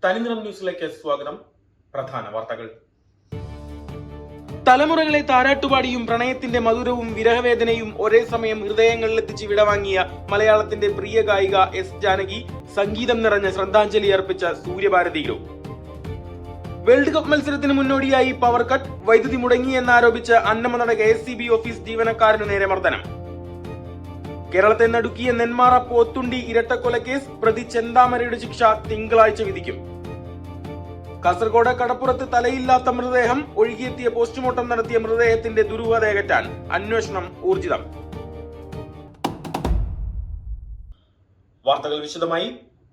തനിനിറം ന്യൂസിലേക്ക് സ്വാഗതം. പ്രധാന വാർത്തകൾ. തലമുറകളെ താരാട്ടുപാടിയും പ്രണയത്തിന്റെ മധുരവും വിരഹവേദനയും ഒരേ സമയം ഹൃദയങ്ങളിലെത്തിച്ച് വിടവാങ്ങിയ മലയാളത്തിന്റെ പ്രിയ ഗായിക എസ് ജാനകി സംഗീതം നിറഞ്ഞ ശ്രദ്ധാഞ്ജലി അർപ്പിച്ച സൂര്യഭാരതി ഗ്രൂപ്പ്. വേൾഡ് കപ്പ് മത്സരത്തിന് മുന്നോടിയായി പവർ കട്ട്, വൈദ്യുതി മുടങ്ങിയെന്നാരോപിച്ച് അന്നമനട KSCB ഓഫീസ് ജീവനക്കാരനു നേരെ മർദ്ദനം. കേരളത്തെ നടുക്കിയ നെന്മാറ പോത്തുണ്ടി ഇരട്ടക്കൊലക്കേസ് പ്രതി ചെന്താമരയുടെ ശിക്ഷ തിങ്കളാഴ്ച വിധിക്കും. കാസർഗോഡ് കടപ്പുറത്ത് തലയില്ലാത്ത മൃതദേഹം ഒഴുകിയെത്തിയ പോസ്റ്റ്മോർട്ടം നടത്തിയ മൃതദേഹത്തിന്റെ ദുരൂഹതയകറ്റാൻ അന്വേഷണം ഊർജിതം. വാർത്തകൾ വിശദമായി.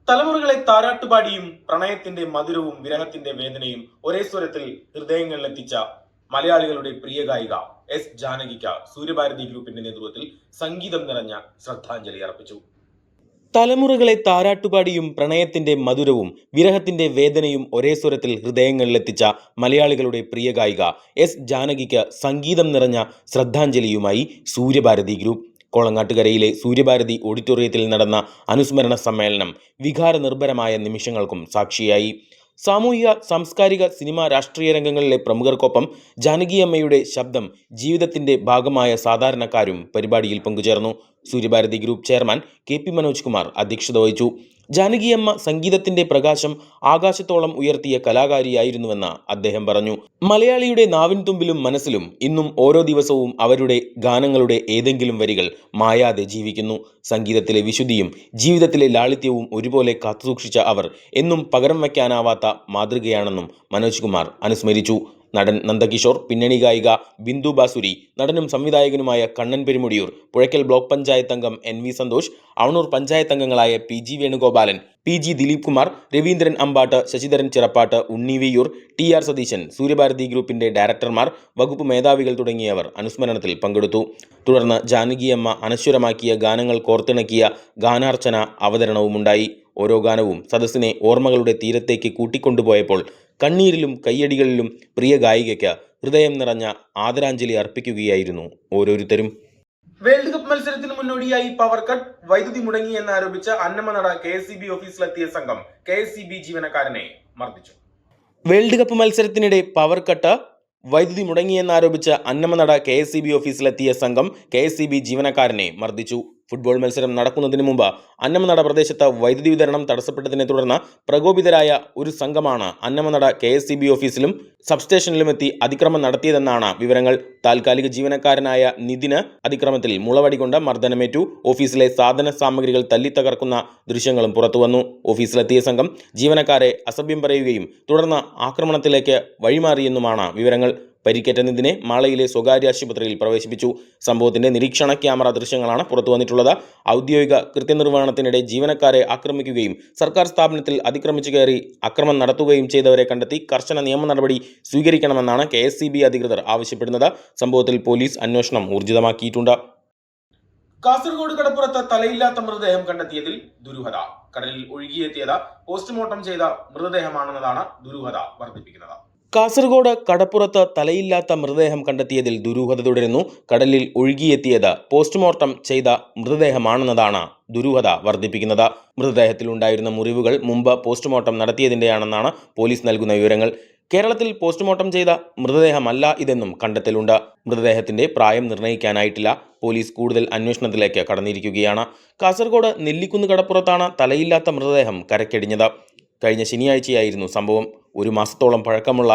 തലമുറകളെ താരാട്ടുപാടിയും പ്രണയത്തിന്റെ മധുരവും വിരഹത്തിന്റെ വേദനയും ഒരേ സ്വരത്തിൽ ഹൃദയങ്ങളിലെത്തിച്ച മലയാളികളുടെ പ്രിയ ഗായിക എസ് ജാനകിക്ക് സൂര്യഭാരതി ഗ്രൂപ്പിന്റെ നേതൃത്വത്തിൽ സംഗീതം നിറഞ്ഞ ശ്രദ്ധാഞ്ജലി അർപ്പിച്ചു. തലമുറകളെ താരാട്ടുപാടിയും പ്രണയത്തിന്റെ മധുരവും വിരഹത്തിന്റെ വേദനയും ഒരേ സ്വരത്തിൽ ഹൃദയങ്ങളിലെത്തിച്ച മലയാളികളുടെ പ്രിയ ഗായിക എസ് ജാനകിക്ക് സംഗീതം നിറഞ്ഞ ശ്രദ്ധാഞ്ജലിയുമായി സൂര്യഭാരതി ഗ്രൂപ്പ്. കോളങ്ങാട്ടുകരയിലെ സൂര്യഭാരതി ഓഡിറ്റോറിയത്തിൽ നടന്ന അനുസ്മരണ സമ്മേളനം വികാരനിർഭരമായ നിമിഷങ്ങൾക്കും സാക്ഷിയായി. സാമൂഹിക, സാംസ്കാരിക, സിനിമ, രാഷ്ട്രീയ രംഗങ്ങളിലെ പ്രമുഖർക്കൊപ്പം ജാനകിയമ്മയുടെ ശബ്ദം ജീവിതത്തിന്റെ ഭാഗമായ സാധാരണക്കാരും പരിപാടിയിൽ പങ്കുചേർന്നു. Suryabharathi group chairman KP Manoj Kumar അധ്യക്ഷത വഹിച്ചു. ജാനകിയമ്മ സംഗീതത്തിന്റെ പ്രകാശം ആകാശത്തോളം ഉയർത്തിയ കലാകാരിയായിരുന്നുവെന്ന് അദ്ദേഹം പറഞ്ഞു. മലയാളിയുടെ നാവിൻ തുമ്പിലും മനസ്സിലും ഇന്നും ഓരോ ദിവസവും അവരുടെ ഗാനങ്ങളുടെ ഏതെങ്കിലും വരികൾ മായാതെ ജീവിക്കുന്നു. സംഗീതത്തിലെ വിശുദ്ധിയും ജീവിതത്തിലെ ലാളിത്യവും ഒരുപോലെ കാത്തുസൂക്ഷിച്ച അവർ എന്നും പകരം വയ്ക്കാനാവാത്ത മാതൃകയാണെന്നും മനോജ് കുമാർ അനുസ്മരിച്ചു. നടൻ നന്ദകിഷോർ, പിന്നണി ഗായിക ബിന്ദു ബാസുരി, നടനും സംവിധായകനുമായ കണ്ണൻ പെരുമുടിയൂർ, പുഴയ്ക്കൽ ബ്ലോക്ക് പഞ്ചായത്ത് അംഗം NV സന്തോഷ്, അവണൂർ പഞ്ചായത്ത് അംഗങ്ങളായ PG വേണുഗോപാലൻ, PG ദിലീപ് കുമാർ, രവീന്ദ്രൻ അമ്പാട്ട്, ശശിധരൻ ചിറപ്പാട്ട്, ഉണ്ണി വിയ്യൂർ, TR സതീശൻ, സൂര്യഭാരതി ഗ്രൂപ്പിന്റെ ഡയറക്ടർമാർ, വകുപ്പ് മേധാവികൾ തുടങ്ങിയവർ അനുസ്മരണത്തിൽ പങ്കെടുത്തു. തുടർന്ന് ജാനകിയമ്മ അനശ്വരമാക്കിയ ഗാനങ്ങൾ കോർത്തിണക്കിയ ഗാനാർച്ചന അവതരണവുമുണ്ടായി. ഓരോ ഗാനവും സദസ്സിനെ ഓർമ്മകളുടെ തീരത്തേക്ക് കൂട്ടിക്കൊണ്ടുപോയപ്പോൾ കണ്ണീരിലും കയ്യടികളിലും പ്രിയ ഗായികയ്ക്ക് ഹൃദയം നിറഞ്ഞ ആദരാഞ്ജലി അർപ്പിക്കുകയായിരുന്നു ഓരോരുത്തരും. വേൾഡ് കപ്പ് മത്സരത്തിന് മുന്നോടിയായി പവർ കട്ട്, വൈദ്യുതി മുടങ്ങിയെന്നാരോപിച്ച് അന്നമനട KSCB ഓഫീസിലെത്തിയ സംഘം KSCB ജീവനക്കാരനെ മർദ്ദിച്ചു. വേൾഡ് കപ്പ് മത്സരത്തിനിടെ പവർ കട്ട്, വൈദ്യുതി മുടങ്ങിയെന്നാരോപിച്ച് അന്നമനട KSCB ഓഫീസിലെത്തിയ സംഘം KSCB ജീവനക്കാരനെ മർദ്ദിച്ചു. ഫുട്ബോൾ മത്സരം നടക്കുന്നതിന് മുമ്പ് അന്നമനട പ്രദേശത്ത് വൈദ്യുതി വിതരണം തടസ്സപ്പെട്ടതിനെ തുടർന്ന് പ്രകോപിതരായ ഒരു സംഘമാണ് അന്നമനട KSCB ഓഫീസിലും സബ്സ്റ്റേഷനിലുമെത്തി അതിക്രമം നടത്തിയതെന്നാണ് വിവരങ്ങൾ. താൽക്കാലിക ജീവനക്കാരനായ നിതിന് അതിക്രമത്തിൽ മുളവടി കൊണ്ട് മർദ്ദനമേറ്റു. ഓഫീസിലെ സാധന സാമഗ്രികൾ തല്ലിത്തകർക്കുന്ന ദൃശ്യങ്ങളും പുറത്തുവന്നു. ഓഫീസിലെത്തിയ സംഘം ജീവനക്കാരെ അസഭ്യം പറയുകയും തുടർന്ന് ആക്രമണത്തിലേക്ക് വഴിമാറിയെന്നുമാണ് വിവരങ്ങൾ. പരിക്കേറ്റ നിതിനെ മാളയിലെ സ്വകാര്യ ആശുപത്രിയിൽ പ്രവേശിപ്പിച്ചു. സംഭവത്തിന്റെ നിരീക്ഷണ ക്യാമറ ദൃശ്യങ്ങളാണ് പുറത്തുവന്നിട്ടുള്ളത്. ഔദ്യോഗിക കൃത്യനിർവഹണത്തിനിടെ ജീവനക്കാരെ ആക്രമിക്കുകയും സർക്കാർ സ്ഥാപനത്തിൽ അതിക്രമിച്ചു കയറി അക്രമം നടത്തുകയും ചെയ്തവരെ കണ്ടെത്തി കർശന നിയമ നടപടി സ്വീകരിക്കണമെന്നാണ് KSCB അധികൃതർ ആവശ്യപ്പെടുന്നത്. സംഭവത്തിൽ പോലീസ് അന്വേഷണം ഊർജിതമാക്കിയിട്ടുണ്ട്. കാസർഗോഡ് കടപ്പുറത്ത് തലയില്ലാത്ത മൃതദേഹം കണ്ടെത്തിയതിൽ ദുരൂഹത. കടലിൽ ഒഴുകിയെത്തിയത് പോസ്റ്റ്മോർട്ടം ചെയ്ത മൃതദേഹമാണെന്നതാണ് ദുരൂഹത വർദ്ധിപ്പിക്കുന്നത്. കാസർഗോഡ് കടപ്പുറത്ത് തലയില്ലാത്ത മൃതദേഹം കണ്ടെത്തിയതിൽ ദുരൂഹത തുടരുന്നു. കടലിൽ ഒഴുകിയെത്തിയത് പോസ്റ്റ്മോർട്ടം ചെയ്ത മൃതദേഹമാണെന്നതാണ് ദുരൂഹത വർദ്ധിപ്പിക്കുന്നത്. മൃതദേഹത്തിലുണ്ടായിരുന്ന മുറിവുകൾ മുമ്പ് പോസ്റ്റ്മോർട്ടം നടത്തിയതിൻ്റെയാണെന്നാണ് പോലീസ് നൽകുന്ന വിവരങ്ങൾ. കേരളത്തിൽ പോസ്റ്റ്മോർട്ടം ചെയ്ത മൃതദേഹമല്ല ഇതെന്നും കണ്ടെത്തലുണ്ട്. മൃതദേഹത്തിന്റെ പ്രായം നിർണ്ണയിക്കാനായിട്ടില്ല. പോലീസ് കൂടുതൽ അന്വേഷണത്തിലേക്ക് കടന്നിരിക്കുകയാണ്. കാസർഗോഡ് നെല്ലിക്കുന്ന് കടപ്പുറത്താണ് തലയില്ലാത്ത മൃതദേഹം കരക്കടിഞ്ഞത്. കഴിഞ്ഞ ശനിയാഴ്ചയായിരുന്നു സംഭവം. 1 മാസത്തോളം പഴക്കമുള്ള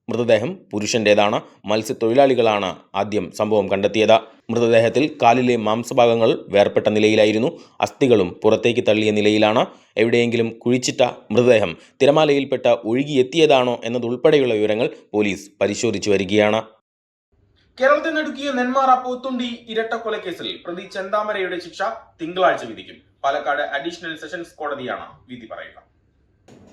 മൃതദേഹം പുരുഷന്റേതാണ്. മത്സ്യത്തൊഴിലാളികളാണ് ആദ്യം സംഭവം കണ്ടെത്തിയത്. മൃതദേഹത്തിൽ കാലിലെ മാംസഭാഗങ്ങൾ വേർപെട്ട നിലയിലായിരുന്നു. അസ്ഥികളും പുറത്തേക്ക് തള്ളിയ നിലയിലാണ്. എവിടെയെങ്കിലും കുഴിച്ചിട്ട മൃതദേഹം തിരമാലയിൽപ്പെട്ട ഒഴുകിയെത്തിയതാണോ എന്നതുൾപ്പെടെയുള്ള വിവരങ്ങൾ പോലീസ് പരിശോധിച്ചു വരികയാണ്. കേരളത്തെ നടുക്കിയ നെന്മാറ പോത്തുണ്ടി ഇരട്ടക്കൊലക്കേസിൽ പ്രതി ചെന്താമരയുടെ ശിക്ഷ തിങ്കളാഴ്ച വിധിക്കും. പാലക്കാട് അഡീഷണൽ സെഷൻസ് കോടതിയാണ് വിധി പറയുക.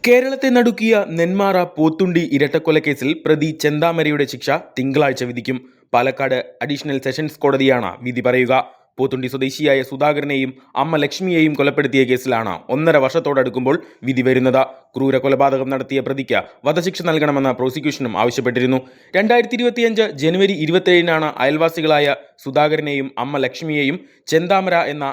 കേരളത്തെ നടുക്കിയ നെന്മാറ പോത്തുണ്ടി ഇരട്ടക്കൊലക്കേസിൽ പ്രതി ചെന്താമരയുടെ ശിക്ഷ തിങ്കളാഴ്ച വിധിക്കും. പാലക്കാട് അഡീഷണൽ സെഷൻസ് കോടതിയാണ് വിധി പറയുക. പോത്തുണ്ടി സ്വദേശിയായ സുധാകരനെയും അമ്മ ലക്ഷ്മിയെയും കൊലപ്പെടുത്തിയ കേസിലാണ് 1.5 വർഷത്തോടടുക്കുമ്പോൾ വിധി വരുന്നത്. ക്രൂര കൊലപാതകം നടത്തിയ പ്രതിക്ക് വധശിക്ഷ നൽകണമെന്ന് പ്രോസിക്യൂഷനും ആവശ്യപ്പെട്ടിരുന്നു. 2025 ജനുവരി 27-നാണ് അയൽവാസികളായ സുധാകരനെയും അമ്മ ലക്ഷ്മിയെയും ചെന്താമര എന്ന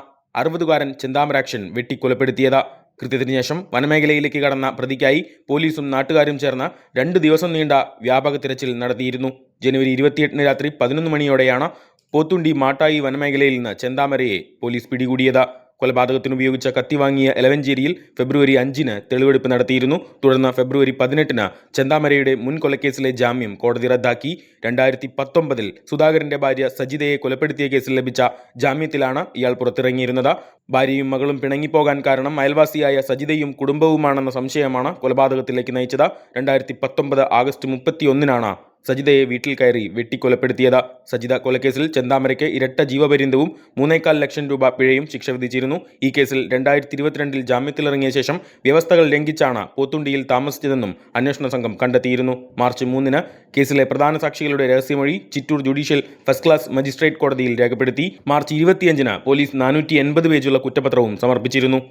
60-കാരൻ ചെന്താമരാക്ഷൻ വെട്ടിക്കൊലപ്പെടുത്തിയത്. കൃത്യത്തിന് ശേഷം വനമേഖലയിലേക്ക് കടന്ന പ്രതിക്കായി പോലീസും നാട്ടുകാരും ചേർന്ന് 2 ദിവസം നീണ്ട വ്യാപക തിരച്ചിൽ നടത്തിയിരുന്നു. ജനുവരി 28 രാത്രി 11 മണിയോടെയാണ് പോത്തുണ്ടി മാട്ടായി വനമേഖലയിൽ നിന്ന് ചെന്താമരയെ പോലീസ് പിടികൂടിയത്. കൊലപാതകത്തിന് ഉപയോഗിച്ച കത്തി വാങ്ങിയ എലവഞ്ചേരിയിൽ ഫെബ്രുവരി 5-ന് തെളിവെടുപ്പ് നടത്തിയിരുന്നു. തുടർന്ന് ഫെബ്രുവരി 18-ന് ചെന്താമരയുടെ മുൻ കൊലക്കേസിലെ ജാമ്യം കോടതി റദ്ദാക്കി. 2019-ൽ സുധാകരന്റെ ഭാര്യ സജിതയെ കൊലപ്പെടുത്തിയ കേസിൽ ലഭിച്ച ജാമ്യത്തിലാണ് ഇയാൾ പുറത്തിറങ്ങിയിരുന്നത്. ഭാര്യയും മകളും പിണങ്ങിപ്പോകാൻ കാരണം അയൽവാസിയായ സജിതയും കുടുംബവുമാണെന്ന സംശയമാണ് കൊലപാതകത്തിലേക്ക് നയിച്ചത്. 2019 ആഗസ്റ്റ് 31-നാണ് സജിതയെ വീട്ടിൽ കയറി വെട്ടിക്കൊലപ്പെടുത്തിയത്. സജിത കൊലക്കേസിൽ ചെന്താമരയ്ക്ക് ഇരട്ട ജീവപര്യന്തവും 3.25 ലക്ഷം രൂപ പിഴയും ശിക്ഷ വിധിച്ചിരുന്നു. ഈ കേസിൽ 2022-ൽ ജാമ്യത്തിലിറങ്ങിയ ശേഷം വ്യവസ്ഥകൾ ലംഘിച്ചാണ് പോത്തുണ്ടിയിൽ താമസിച്ചതെന്നും അന്വേഷണ സംഘം കണ്ടെത്തിയിരുന്നു. മാർച്ച് 3-ന് കേസിലെ പ്രധാന സാക്ഷികളുടെ രഹസ്യമൊഴി Chittur judicial first class magistrate കോടതിയിൽ രേഖപ്പെടുത്തി. മാർച്ച് 25-ന് പോലീസ് 480 പേജുള്ള കുറ്റപത്രവും സമർപ്പിച്ചിരുന്നു.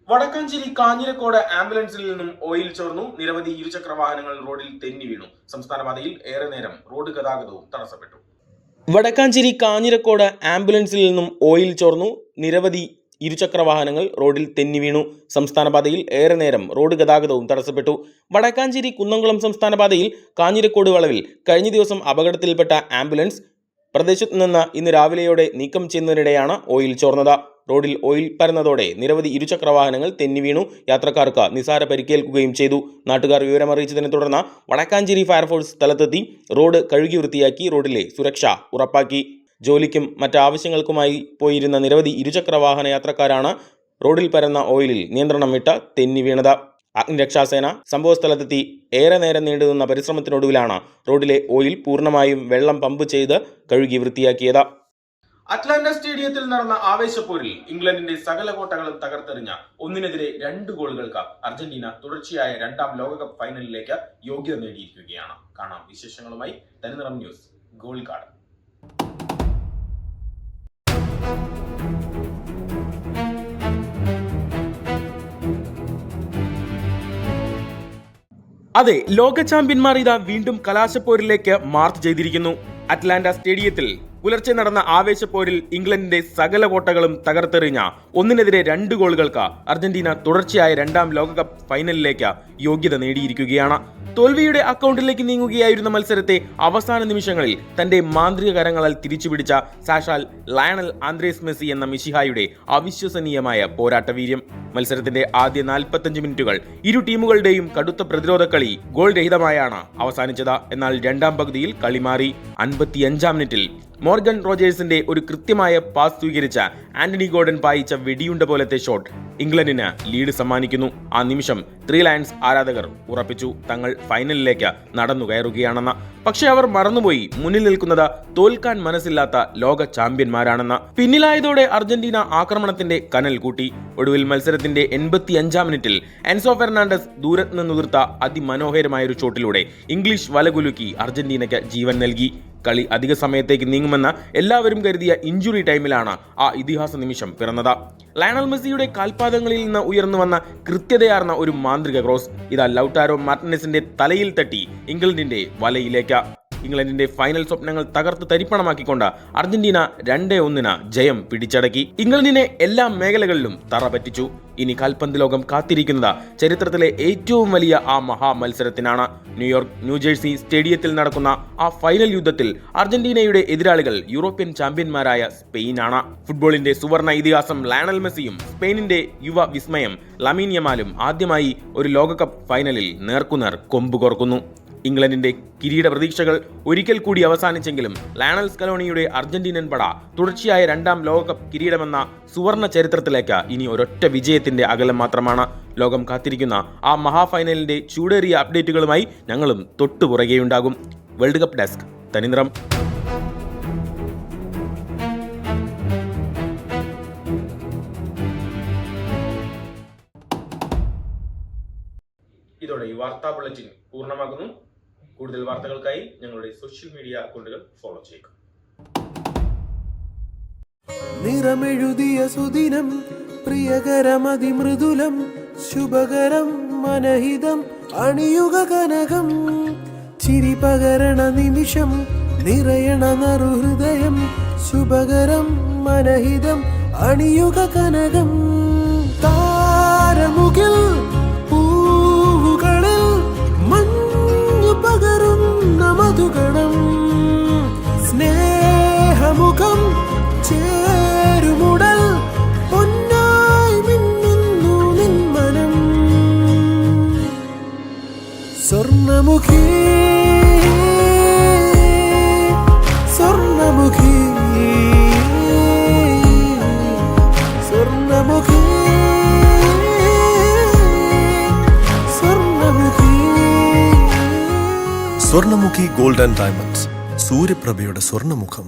വടക്കാഞ്ചേരി കാഞ്ഞിരക്കോട് ആംബുലൻസിൽ നിന്നും ഓയിൽ ചോർന്നു. നിരവധി ഇരുചക്ര വാഹനങ്ങൾ റോഡിൽ തെന്നി വീണു. സംസ്ഥാനപാതയിൽ ഏറെ നേരം റോഡ് ഗതാഗതവും തടസ്സപ്പെട്ടു. വടക്കാഞ്ചേരി കാഞ്ഞിരക്കോട് ആംബുലൻസിൽ നിന്നും ഓയിൽ ചോർന്നു. നിരവധി ഇരുചക്ര വാഹനങ്ങൾ റോഡിൽ തെന്നി വീണു. സംസ്ഥാനപാതയിൽ ഏറെ നേരം റോഡ് ഗതാഗതവും തടസ്സപ്പെട്ടു. വടക്കാഞ്ചേരി കുന്നംകുളം സംസ്ഥാനപാതയിൽ കാഞ്ഞിരക്കോട് വളവിൽ കഴിഞ്ഞ ദിവസം അപകടത്തിൽപ്പെട്ട ആംബുലൻസ് പ്രദേശത്തു നിന്ന് ഇന്ന് രാവിലെയോടെ നീക്കം ചെയ്യുന്നതിനിടെയാണ് ഓയിൽ ചോർന്നത്. റോഡിൽ ഓയിൽ പരന്നതോടെ നിരവധി ഇരുചക്ര വാഹനങ്ങൾ തെന്നി വീണു. യാത്രക്കാർക്ക് നിസാര പരിക്കേൽക്കുകയും ചെയ്തു. നാട്ടുകാർ വിവരമറിയിച്ചതിനെ തുടർന്ന് വടക്കാഞ്ചേരി ഫയർഫോഴ്സ് സ്ഥലത്തെത്തി റോഡ് കഴുകി വൃത്തിയാക്കി റോഡിലെ സുരക്ഷ ഉറപ്പാക്കി. ജോലിക്കും മറ്റാവശ്യങ്ങൾക്കുമായി പോയിരുന്ന നിരവധി ഇരുചക്ര വാഹന യാത്രക്കാരാണ് റോഡിൽ പരന്ന ഓയിലിൽ നിയന്ത്രണം വിട്ട് തെന്നി വീണത്. അഗ്നിരക്ഷാസേന സംഭവസ്ഥലത്തെത്തി ഏറെ നേരം നീണ്ടുനിന്ന പരിശ്രമത്തിനൊടുവിലാണ് റോഡിലെ ഓയിൽ പൂർണ്ണമായും വെള്ളം പമ്പ് ചെയ്ത് കഴുകി വൃത്തിയാക്കിയത്. അറ്റ്ലാന്റ സ്റ്റേഡിയത്തിൽ നടന്ന ആവേശപ്പോരിൽ ഇംഗ്ലണ്ടിന്റെ സകല കോട്ടകളും തകർത്തെറിഞ്ഞ 1-2 ഗോളുകൾക്ക് അർജന്റീന തുടർച്ചയായ 2ാം ലോകകപ്പ് ഫൈനലിലേക്ക് യോഗ്യത നേടിയിരിക്കുകയാണ്. കാണാം വിശേഷങ്ങളുമായി തനിനിറം ന്യൂസ് ഗോൾക്കാട്. അതെ, ലോക ചാമ്പ്യന്മാർ ഇതാ വീണ്ടും കലാശപ്പോരിലേക്ക് മാർച്ച് ചെയ്തിരിക്കുന്നു. അറ്റ്ലാന്റ സ്റ്റേഡിയത്തിൽ പുലർച്ചെ നടന്ന ആവേശപ്പോരിൽ ഇംഗ്ലണ്ടിന്റെ സകല കോട്ടകളും തകർത്തെറിഞ്ഞ 1-2 ഗോളുകൾക്ക് അർജന്റീന തുടർച്ചയായ 2ാം ലോകകപ്പ് ഫൈനലിലേക്ക് യോഗ്യത നേടിയിരിക്കുകയാണ്. തോൽവിയുടെ അക്കൗണ്ടിലേക്ക് നീങ്ങുകയായിരുന്ന മത്സരത്തെ അവസാന നിമിഷങ്ങളിൽ തന്റെ മാന്ത്രിക കരങ്ങളാൽ തിരിച്ചുപിടിച്ച സാക്ഷാൽ ലയണൽ ആന്ദ്രേസ് മെസ്സി എന്ന മിശിഹായുടെ അവിശ്വസനീയമായ പോരാട്ടവീര്യം. മത്സരത്തിന്റെ ആദ്യ 45 മിനിറ്റുകൾ ഇരു ടീമുകളുടെയും കടുത്ത പ്രതിരോധ കളി ഗോൾ രഹിതമായാണ് അവസാനിച്ചത്. എന്നാൽ 2ാം പകുതിയിൽ കളി മാറി. 55-ാം മിനിറ്റിൽ മോർഗൻ റോജേഴ്സിന്റെ ഒരു കൃത്യമായ പാസ് സ്വീകരിച്ച ആന്റണി ഗോർഡൻ പായിച്ച വെടിയുണ്ട പോലത്തെ ഷോട്ട് ഇംഗ്ലണ്ടിന് ലീഡ് സമ്മാനിക്കുന്നു. ആ നിമിഷം 3 ലയൺസ് ആരാധകർ ഉറപ്പിച്ചു തങ്ങൾ ഫൈനലിലേക്ക് നടന്നു കയറുകയാണെന്ന്. പക്ഷെ അവർ മറന്നുപോയി മുന്നിൽ നിൽക്കുന്നത് തോൽക്കാൻ മനസ്സില്ലാത്ത ലോക ചാമ്പ്യന്മാരാണെന്ന്. പിന്നിലായതോടെ അർജന്റീന ആക്രമണത്തിന്റെ കനൽ കൂട്ടി. ഒടുവിൽ മത്സരത്തിന്റെ 85-ാം മിനിറ്റിൽ എൻസോ ഫെർണാണ്ടസ് ദൂരത്ത് നിന്നുതിർത്ത അതിമനോഹരമായൊരു ഷോട്ടിലൂടെ ഇംഗ്ലീഷ് വലകുലുക്കി അർജന്റീനയ്ക്ക് ജീവൻ നൽകി. കളി അധിക സമയത്തേക്ക് നീങ്ങുമെന്ന് എല്ലാവരും കരുതിയ ഇഞ്ചുറി ടൈമിലാണ് ആ ഇതിഹാസ നിമിഷം പിറന്നത്. ലയണൽ മെസ്സിയുടെ കാൽപാദങ്ങളിൽ നിന്ന് ഉയർന്നു വന്ന കൃത്യതയാർന്ന ഒരു മാന്ത്രിക ക്രോസ് ഇതാ ലൗട്ടാരോ മാർട്ടിനസിന്റെ തലയിൽ തട്ടി ഇംഗ്ലണ്ടിന്റെ വലയിലേക്ക്. ഇംഗ്ലണ്ടിന്റെ ഫൈനൽ സ്വപ്നങ്ങൾ തകർത്ത് തരിപ്പണമാക്കിക്കൊണ്ട് അർജന്റീന 2-1 ജയം പിടിച്ചടക്കി. ഇംഗ്ലണ്ടിനെ എല്ലാ മേഖലകളിലും തറ പറ്റിച്ചു. ഇനി കാൽപന്ത് ലോകം കാത്തിരിക്കുന്നത് ചരിത്രത്തിലെ ഏറ്റവും വലിയ ആ മഹാമത്സരത്തിനാണ്. ന്യൂയോർക്ക് ന്യൂജേഴ്സി സ്റ്റേഡിയത്തിൽ നടക്കുന്ന ആ ഫൈനൽ യുദ്ധത്തിൽ അർജന്റീനയുടെ എതിരാളികൾ യൂറോപ്യൻ ചാമ്പ്യന്മാരായ സ്പെയിനാണ്. ഫുട്ബോളിന്റെ സുവർണ ഇതിഹാസം ലയണൽ മെസ്സിയും സ്പെയിനിന്റെ യുവ വിസ്മയം ലമീൻ യമാലും ആദ്യമായി ഒരു ലോകകപ്പ് ഫൈനലിൽ നേർക്കുനേർ കൊമ്പുകോർക്കുന്നു. ഇംഗ്ലണ്ടിന്റെ കിരീട പ്രതീക്ഷകൾ ഒരിക്കൽ കൂടി അവസാനിച്ചെങ്കിലും ലയണൽ സ്കലോണിയുടെ അർജന്റീനൻ പട തുടർച്ചയായ 2ാം ലോകകപ്പ് കിരീടമെന്ന സുവർണ ചരിത്രത്തിലേക്ക് ഇനി ഒരൊറ്റ വിജയത്തിന്റെ അകലം മാത്രമാണ്. ലോകം കാത്തിരിക്കുന്ന ആ മഹാഫൈനലിന്റെ ചൂടേറിയ അപ്ഡേറ്റുകളുമായി ഞങ്ങളും തൊട്ടുപുറകെയുണ്ടാകും. World cup desk Thaniniram. ഇതോടെ ഈ വാർത്താ ബുള്ളറ്റിൻ പൂർണ്ണമാകുന്നു. കൂടുതൽ വാർത്തകൾക്കായി ഞങ്ങളുടെ സോഷ്യൽ മീഡിയ അക്കൗണ്ടുകൾ ഫോളോ ചെയ്യുക. നിറമെഴുതിയ സുദിനം പ്രിയകരമതിമൃദുലം ശുഭകരം മനഹിതം അണിയുക കനകം ചിരി പകരണ നിമിഷം നിറയണ നറുഹൃദയം ശുഭകരം മനഹിതം അണിയുക കനകം താരമുകിൽ പൂവുകളിൽ മഞ്ഞു പകരുന്ന മധുഗണം സ്നേഹമുഖം ചേരുമുടൽ പൊന്നായി മിന്നുന്നു നിൻ മനം സ്വർണ്ണമുഖി സ്വർണ്ണമുഖി സ്വർണ്ണമുഖി സ്വർണ്ണമുഖി സ്വർണ്ണമുഖി ഗോൾഡ് ആൻഡ് ഡയമണ്ട്സ്, സൂര്യപ്രഭയുടെ സ്വർണ്ണമുഖം.